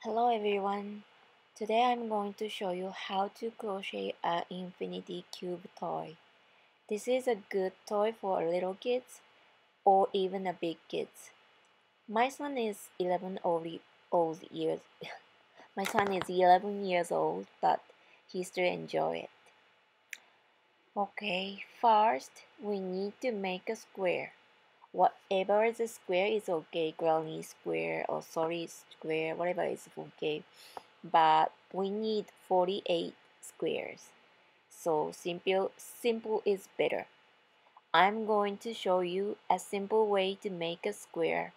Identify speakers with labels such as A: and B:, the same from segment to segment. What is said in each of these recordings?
A: Hello everyone. Today I'm going to show you how to crochet an infinity cube toy. This is a good toy for little kids or even a big kids. My son is 11 old years. My son is 11 years old, but he still enjoy it. Okay, first we need to make a square. Whatever the square is okay, granny square or solid square, whatever is okay. But we need 48 squares. So simple is better. I'm going to show you a simple way to make a square.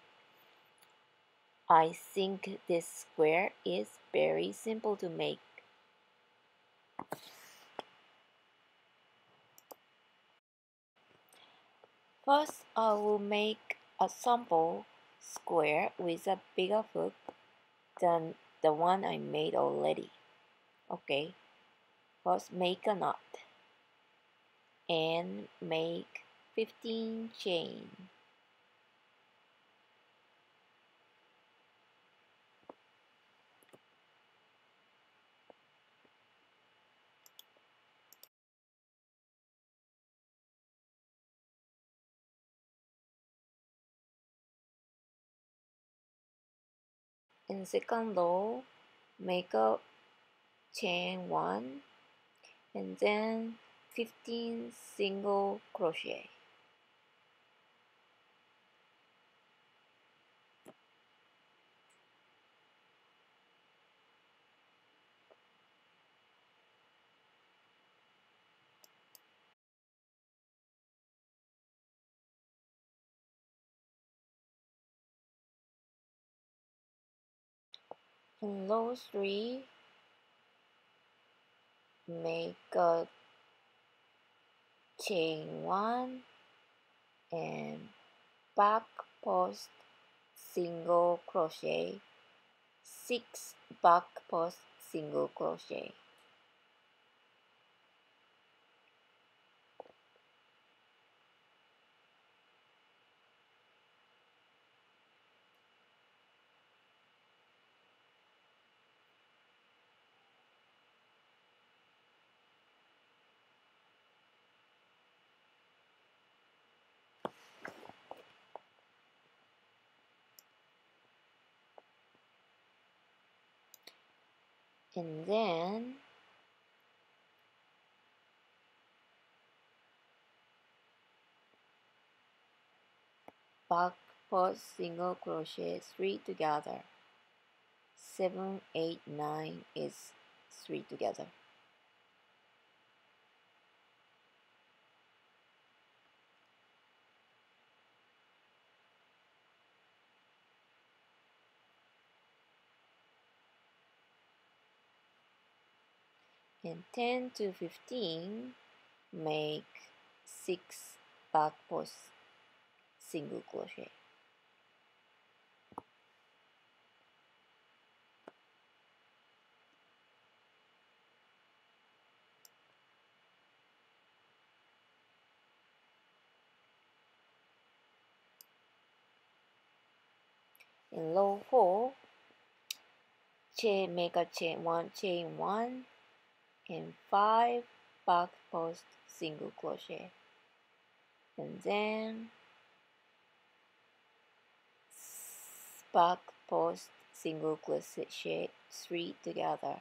A: I think this square is very simple to make. First, I will make a sample square with a bigger hook than the one I made already. Okay, first make a knot and make 15 chain. In second row, make a chain 1 and then 15 single crochet. In row 3, make a chain 1 and back post single crochet, 6 back post single crochet. And then back post single crochet 3 together. 7, 8, 9 is 3 together. And 10 to 15, make 6 back post single crochet. In row 4, make a chain 1 and 5 back post single crochet, and then back post single crochet 3 together.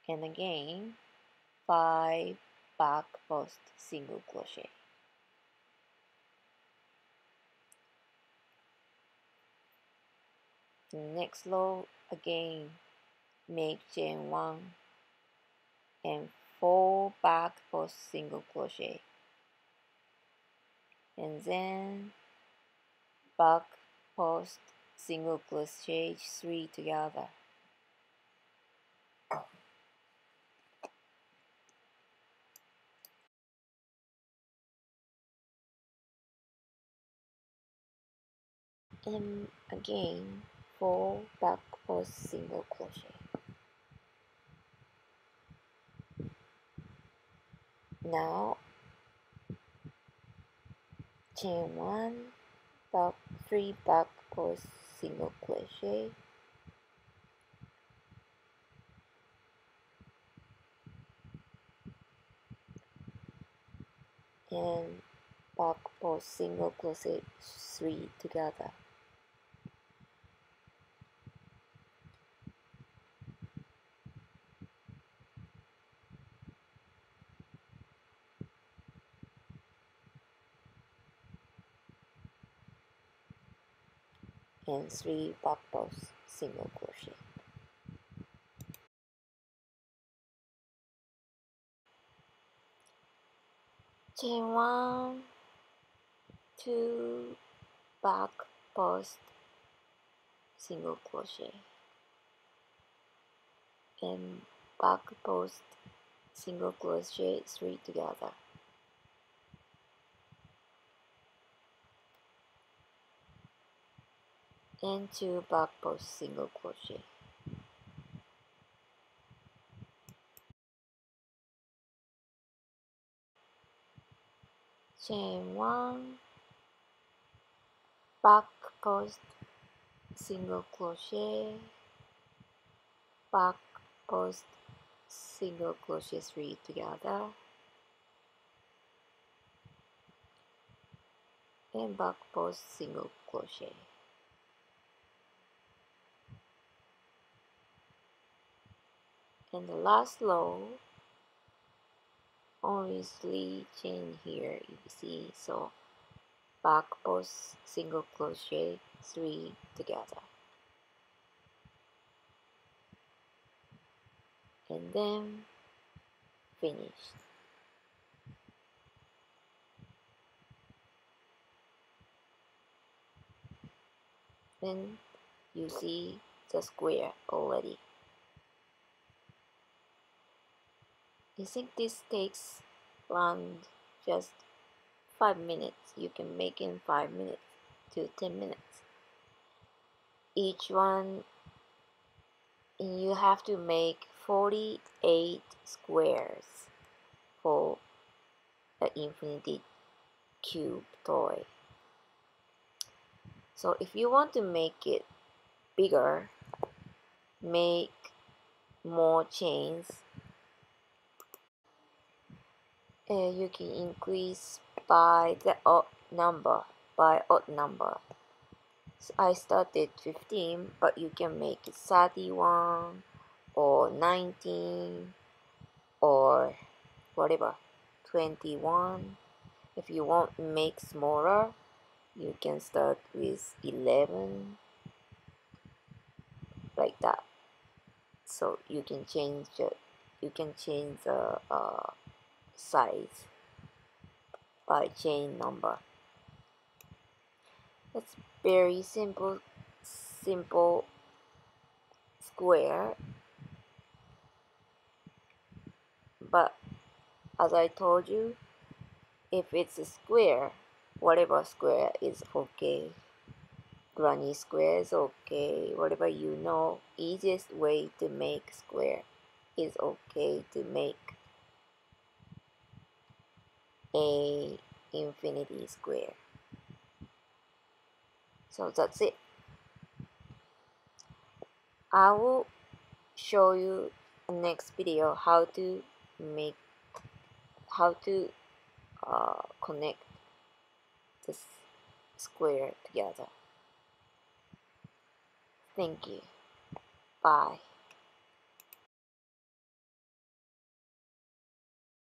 A: And again 5 back post single crochet. The next row again make chain 1 and 4 back post single crochet, and then back post single crochet 3 together. And again 4 back post single crochet. Now chain 1, back 3 back post single crochet, and back post single crochet 3 together, and 3 back post single crochet. Chain 1, 2 back post single crochet, and back post single crochet 3 together, and 2 back post single crochet, chain 1, back post single crochet, back post single crochet 3 together, and back post single crochet, and the last row only 3 chain here, you see, so back post single crochet 3 together, and then finish. Then you see the square already. I think this takes around just 5 minutes. You can make in 5 minutes to 10 minutes. Each one, you have to make 48 squares for the infinity cube toy. So if you want to make it bigger, make more chains. You can increase by the odd number, So I started 15, but you can make it 31 or 19 or whatever, 21. If you want to make smaller, you can start with 11, like that. So you can change the size by chain number. That's very simple square, but as I told you, if it's a square, whatever square is okay. Granny square is okay. Whatever you know, easiest way to make square is okay to make a infinity square. So that's it. I will show you next video how to connect this square together. Thank you. Bye.